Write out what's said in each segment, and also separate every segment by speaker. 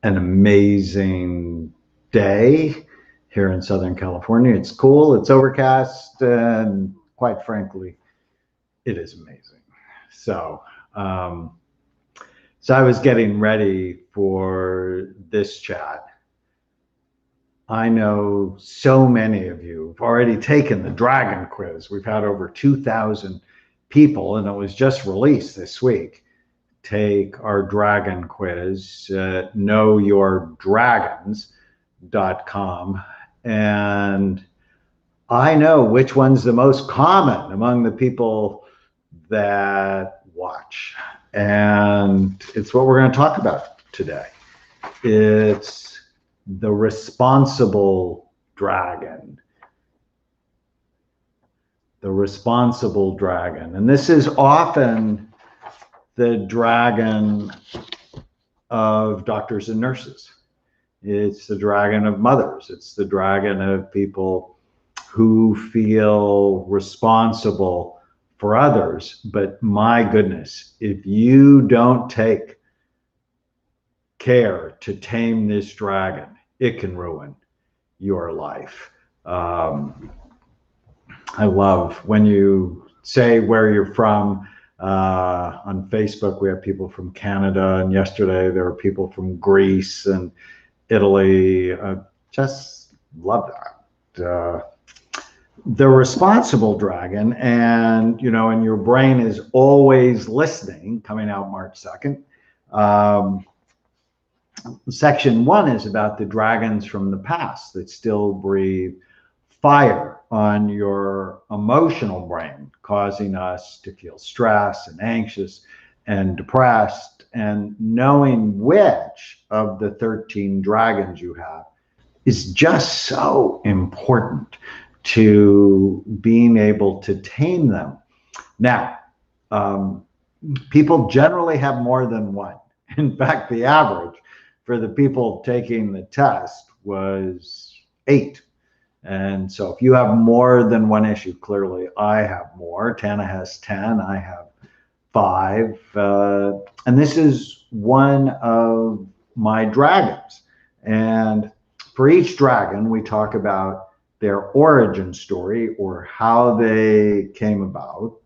Speaker 1: an amazing day here in Southern California. It's cool, it's overcast, and quite frankly, it is amazing. So, um, so I was getting ready for this chat. I know so many of you have already taken the Dragon Quiz. We've had over 2,000 people, and it was just released this week. Take our Dragon Quiz at knowyourdragons.com. And I know which one's the most common among the people that watch. And it's what we're going to talk about today. It's the responsible dragon. The responsible dragon. And this is often the dragon of doctors and nurses. It's the dragon of mothers. It's the dragon of people who feel responsible for others. But my goodness, if you don't take care to tame this dragon, it can ruin your life. I love when you say where you're from. On Facebook, we have people from Canada, and yesterday there were people from Greece and Italy. Just love that. The responsible dragon, and and your brain is always listening, coming out March 2nd. Section 1 is about the dragons from the past that still breathe fire on your emotional brain, causing us to feel stressed and anxious and depressed. And knowing which of the 13 dragons you have is just so important to being able to tame them. Now, people generally have more than one. In fact, the average for the people taking the test was 8. And so if you have more than one issue, clearly I have more. Tana has 10, I have 5. And this is one of my dragons. And for each dragon, we talk about their origin story, or how they came about,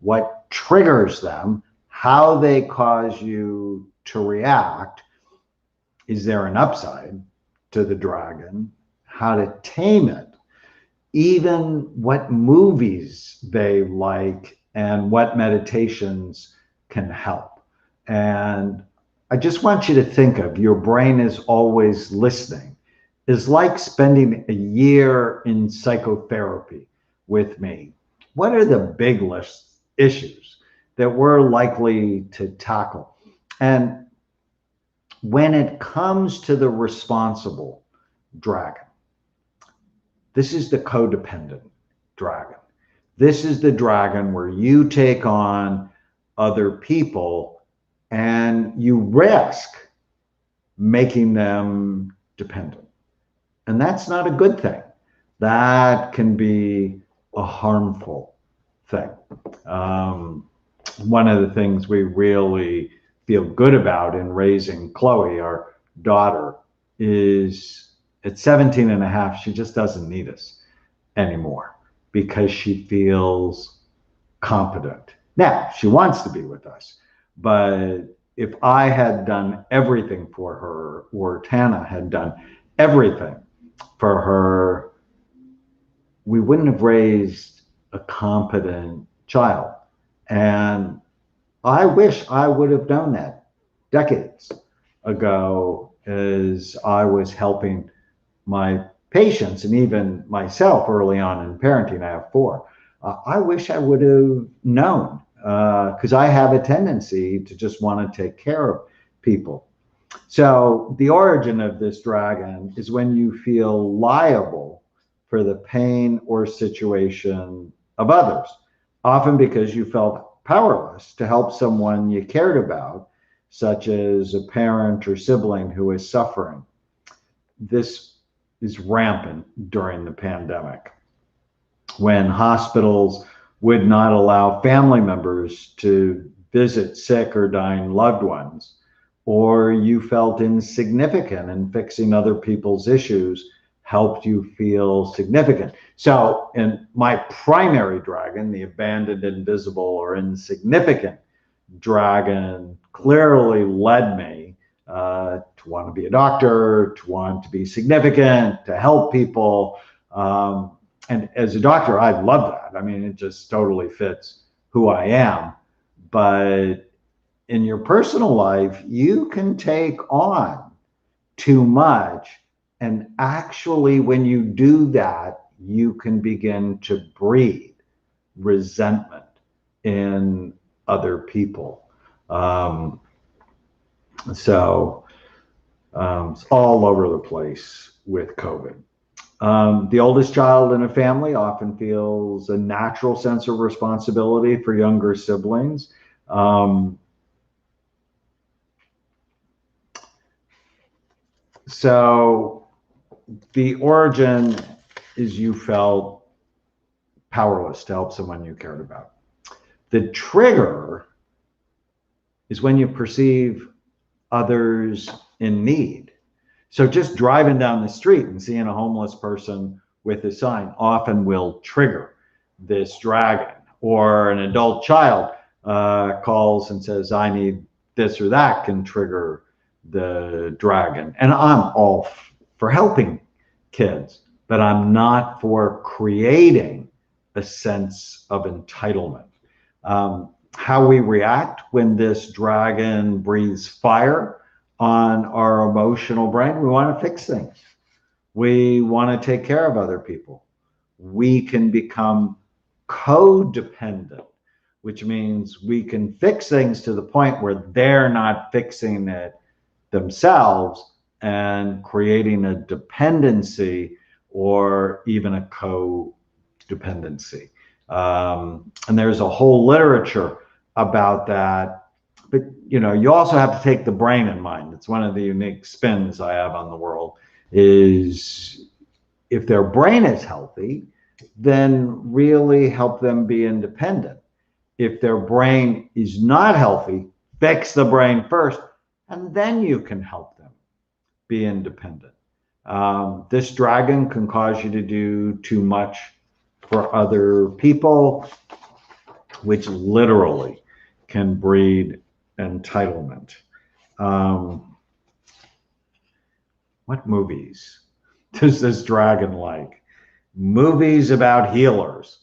Speaker 1: what triggers them, how they cause you to react. Is there an upside to the dragon? How to tame it, even what movies they like, and what meditations can help. And I just want you to think of your brain is always listening. It's like spending a year in psychotherapy with me. What are the big list issues that we're likely to tackle? And when it comes to the responsible dragon, this is the codependent dragon. This is the dragon where you take on other people and you risk making them dependent. And that's not a good thing. That can be a harmful thing. One of the things we really feel good about in raising Chloe, our daughter, is at 17 and a half, she just doesn't need us anymore because she feels competent. Now, she wants to be with us, but if I had done everything for her, or Tana had done everything for her, we wouldn't have raised a competent child. And I wish I would have known that decades ago, as I was helping my patients and even myself early on in parenting. I have 4. I wish I would have known, because I have a tendency to just want to take care of people. So the origin of this dragon is when you feel liable for the pain or situation of others, often because you felt powerless to help someone you cared about, such as a parent or sibling who is suffering. This is rampant during the pandemic, when hospitals would not allow family members to visit sick or dying loved ones. or you felt insignificant, and fixing other people's issues helped you feel significant. So, in my primary dragon, the abandoned, invisible, or insignificant dragon, clearly led me to want to be a doctor, to want to be significant, to help people. And as a doctor, I love that. I mean, it just totally fits who I am. But in your personal life, you can take on too much. And actually, when you do that, you can begin to breed resentment in other people. Um, so it's all over the place with COVID. The oldest child in a family often feels a natural sense of responsibility for younger siblings. Um, so the origin is you felt powerless to help someone you cared about. The trigger is when you perceive others in need. So just driving down the street and seeing a homeless person with a sign often will trigger this dragon. Or an adult child calls and says, I need this or that, can trigger the dragon. And I'm all for helping kids, but I'm not for creating a sense of entitlement. How we react when this dragon breathes fire on our emotional brain, we want to fix things. We want to take care of other people. We can become codependent, which means we can fix things to the point where they're not fixing it themselves and creating a dependency or even a codependency. And there's a whole literature about that. But you also have to take the brain in mind. It's one of the unique spins I have on the world, is if their brain is healthy, then really help them be independent. If their brain is not healthy, fix the brain first, and then you can help them be independent. This dragon can cause you to do too much for other people, which literally can breed entitlement. What movies does this dragon like? Movies about healers,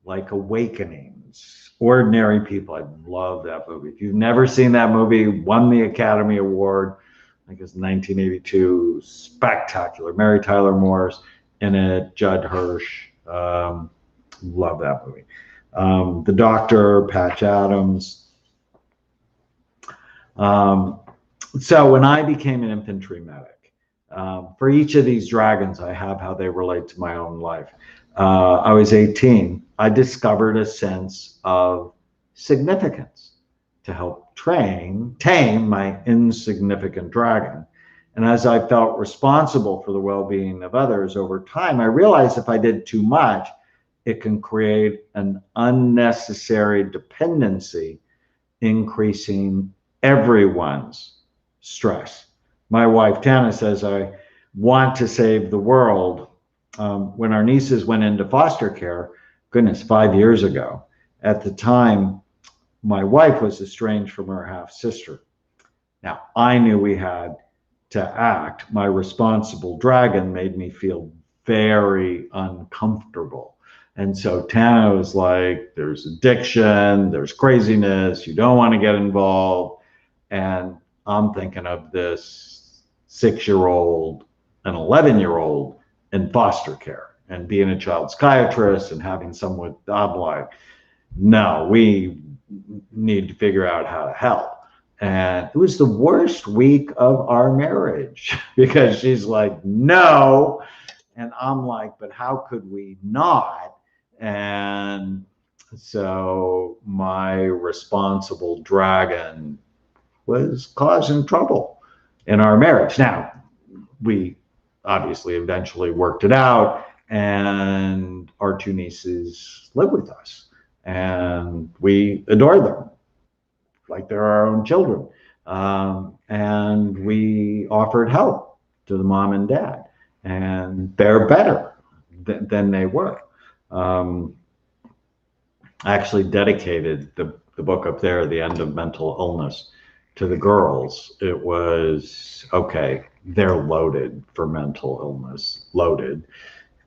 Speaker 1: like Awakenings, Ordinary People. I love that movie. If you've never seen that movie, won the Academy Award, I think it's 1982. Spectacular. Mary Tyler Moore's in it, Judd Hirsch. Love that movie. The Doctor, Patch Adams. So when I became an infantry medic, for each of these dragons, I have how they relate to my own life. I was 18. I discovered a sense of significance to help tame my insignificant dragon. And as I felt responsible for the well-being of others over time, I realized if I did too much, it can create an unnecessary dependency, increasing everyone's stress. My wife, Tana, says, I want to save the world. When our nieces went into foster care, goodness, 5 years ago, at the time, my wife was estranged from her half-sister. Now, I knew we had to act. My responsible dragon made me feel very uncomfortable. And so Tana was like, there's addiction, there's craziness, you don't want to get involved. And I'm thinking of this 6-year-old and 11-year-old in foster care and being a child psychiatrist and having someone, I'm like, no, we need to figure out how to help. And it was the worst week of our marriage because she's like, no. And I'm like, but how could we not? And so my responsible dragon was causing trouble in our marriage. Now, we obviously eventually worked it out, and our 2 nieces live with us, and we adore them like they're our own children. And we offered help to the mom and dad, and they're better than they were. I actually dedicated the book up there, The End of Mental Illness, to the girls. It was, okay, they're loaded for mental illness, loaded.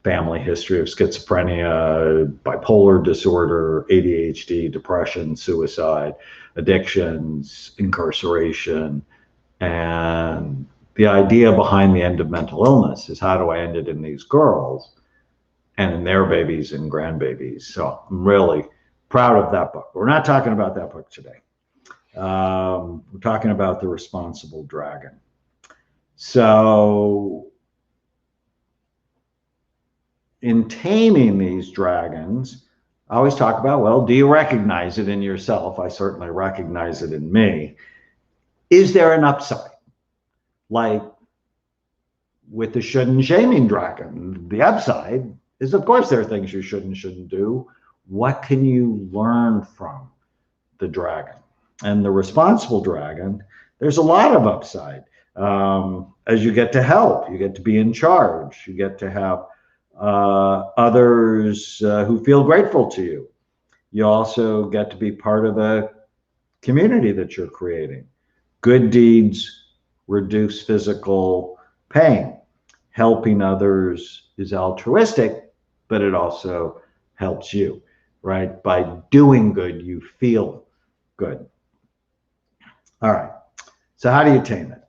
Speaker 1: Family history of schizophrenia, bipolar disorder, ADHD, depression, suicide, addictions, incarceration. And the idea behind The End of Mental Illness is, how do I end it in these girls and in their babies and grandbabies? So I'm really proud of that book. We're not talking about that book today. We're talking about The Responsible Dragon. So in taming these dragons, I always talk about, well, do you recognize it in yourself? I certainly recognize it in me. Is there an upside? Like with the shouldn't shaming dragon, the upside is, of course, there are things you shouldn't do. What can you learn from the dragon? And the responsible dragon, there's a lot of upside. As you get to help, you get to be in charge, you get to have others who feel grateful to you. You also get to be part of a community that you're creating. Good deeds reduce physical pain. Helping others is altruistic, but it also helps you, right? By doing good, you feel good. All right. So how do you tame it?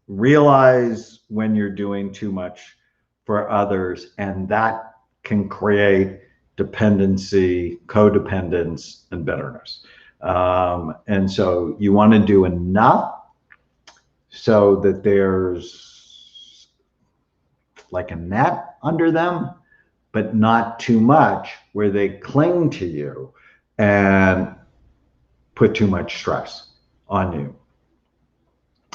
Speaker 1: Realize when you're doing too much for others, and that can create dependency, codependence, and bitterness. And so you want to do enough so that there's like a net under them, but not too much where they cling to you and put too much stress on you.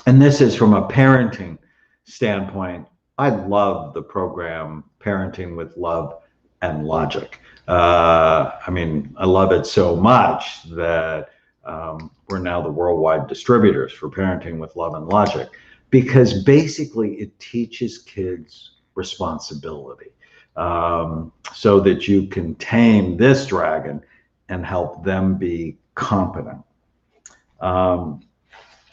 Speaker 1: And this is from a parenting standpoint. I love the program Parenting with Love and Logic. I mean, I love it so much that we're now the worldwide distributors for Parenting with Love and Logic, because basically it teaches kids responsibility, so that you can tame this dragon and help them be competent.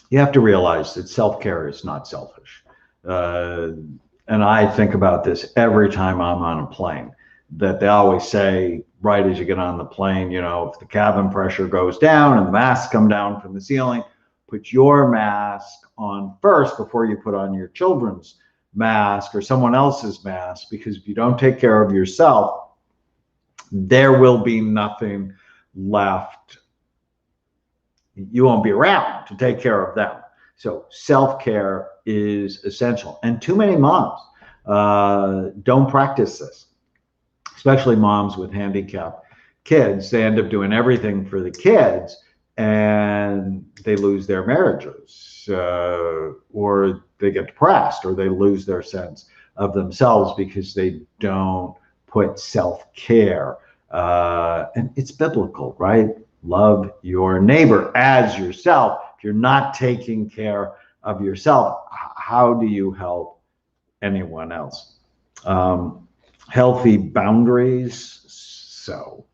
Speaker 1: You have to realize that self-care is not selfish. And I think about this every time I'm on a plane, that they always say, right as you get on the plane, you know, if the cabin pressure goes down and the masks come down from the ceiling, put your mask on first before you put on your children's mask or someone else's mask, because if you don't take care of yourself, there will be nothing left. You won't be around to take care of them. So self-care is essential. And too many moms don't practice this, especially moms with handicapped kids. They end up doing everything for the kids and they lose their marriages, or they get depressed, or they lose their sense of themselves because they don't put self-care. And it's biblical, right? Love your neighbor as yourself. If you're not taking care of yourself, how do you help anyone else? Healthy boundaries, so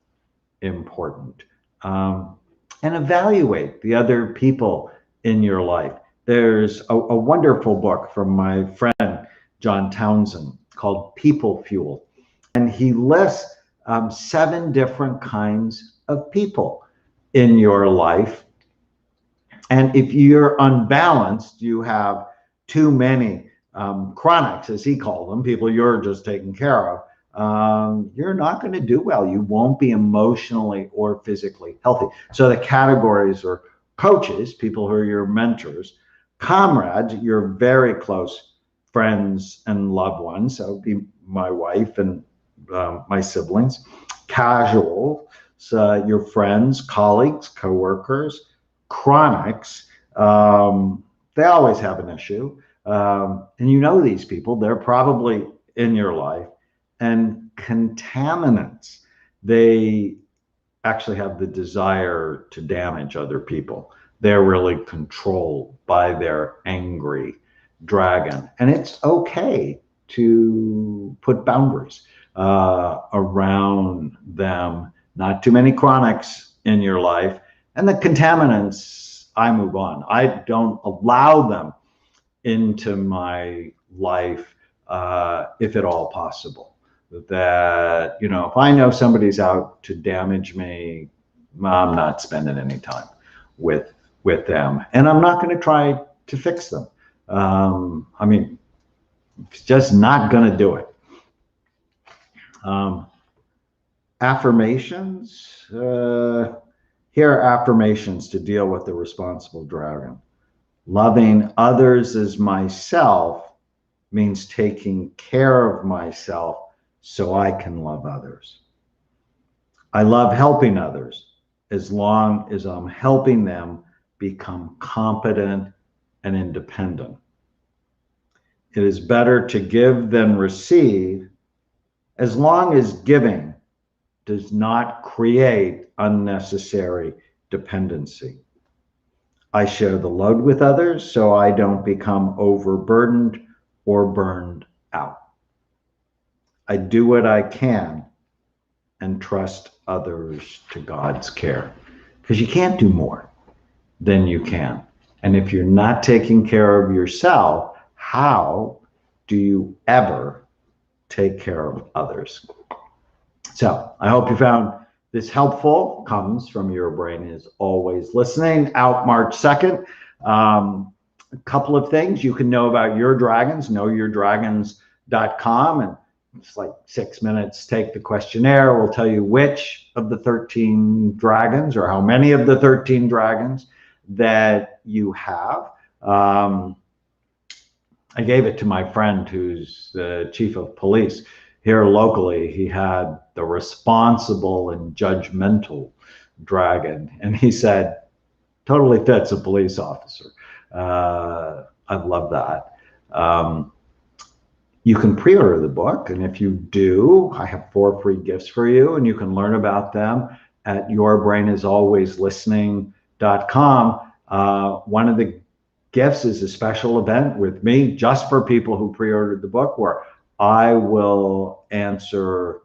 Speaker 1: important. And evaluate the other people in your life. There's a wonderful book from my friend John Townsend called People Fuel, and he lists 7 different kinds of people in your life. And if you're unbalanced, you have too many chronics, as he called them, people you're just taking care of, you're not going to do well. You won't be emotionally or physically healthy. So the categories are coaches, people who are your mentors; comrades, your very close friends and loved ones. So be my wife and my siblings; casual, so your friends, colleagues, coworkers; chronics, they always have an issue. And you know these people, they're probably in your life. And contaminants, they actually have the desire to damage other people. they're really controlled by their angry dragon. And it's okay to put boundaries around them. Not too many chronics in your life. And the contaminants, I move on. I don't allow them into my life if at all possible. That, you know, if I know somebody's out to damage me, I'm not spending any time with them, and I'm not going to try to fix them. I mean, it's just not going to do it. Affirmations. Here are affirmations to deal with the responsible dragon. Loving others as myself means taking care of myself so I can love others. I love helping others as long as I'm helping them become competent and independent. It is better to give than receive, as long as giving does not create unnecessary dependency. I share the load with others so I don't become overburdened or burned out. I do what I can and trust others to God's care, because you can't do more than you can. And if you're not taking care of yourself, how do you ever take care of others? So I hope you found this helpful. Comes from Your Brain is Always Listening, out March 2nd. A couple of things you can know about your dragons, knowyourdragons.com. And it's like 6 minutes. Take the questionnaire. We'll tell you which of the 13 dragons, or how many of the 13 dragons that you have. I gave it to my friend who's the chief of police here locally. He had the responsible and judgmental dragon, and he said, totally fits a police officer. I love that. You can pre-order the book, and if you do, I have 4 free gifts for you, and you can learn about them at yourbrainisAlwaysListening.com. One of the gifts is a special event with me just for people who pre-ordered the book, where I will answer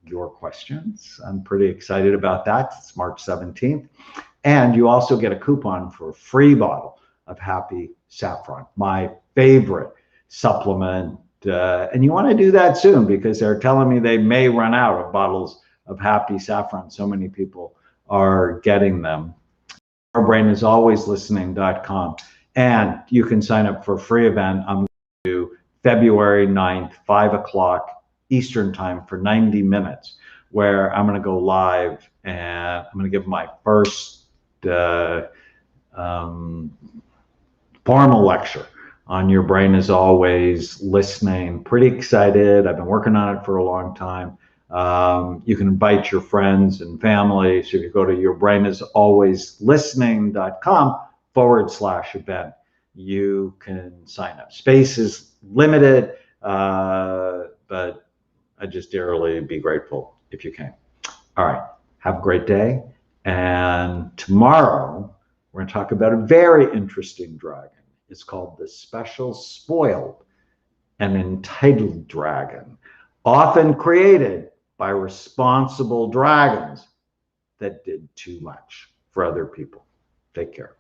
Speaker 1: your questions. I'm pretty excited about that. It's March 17th. And you also get a coupon for a free bottle of Happy Saffron, my favorite supplement. And you want to do that soon, because they're telling me they may run out of bottles of Happy Saffron. So many people are getting them. yourbrainisAlwaysListening.com. And you can sign up for a free event. I'm going to do February 9th, 5 o'clock Eastern time for 90 minutes, where I'm going to go live and I'm going to give my first formal lecture on Your Brain is Always Listening. Pretty excited. I've been working on it for a long time. You can invite your friends and family. So if you go to yourbrainisAlwaysListening.com/event, you can sign up. Space is limited, but I just dearly be grateful if you can. All right. Have a great day. And tomorrow, we're going to talk about a very interesting dragon. It's called the Special Spoiled and Entitled Dragon, often created by responsible dragons that did too much for other people. Take care.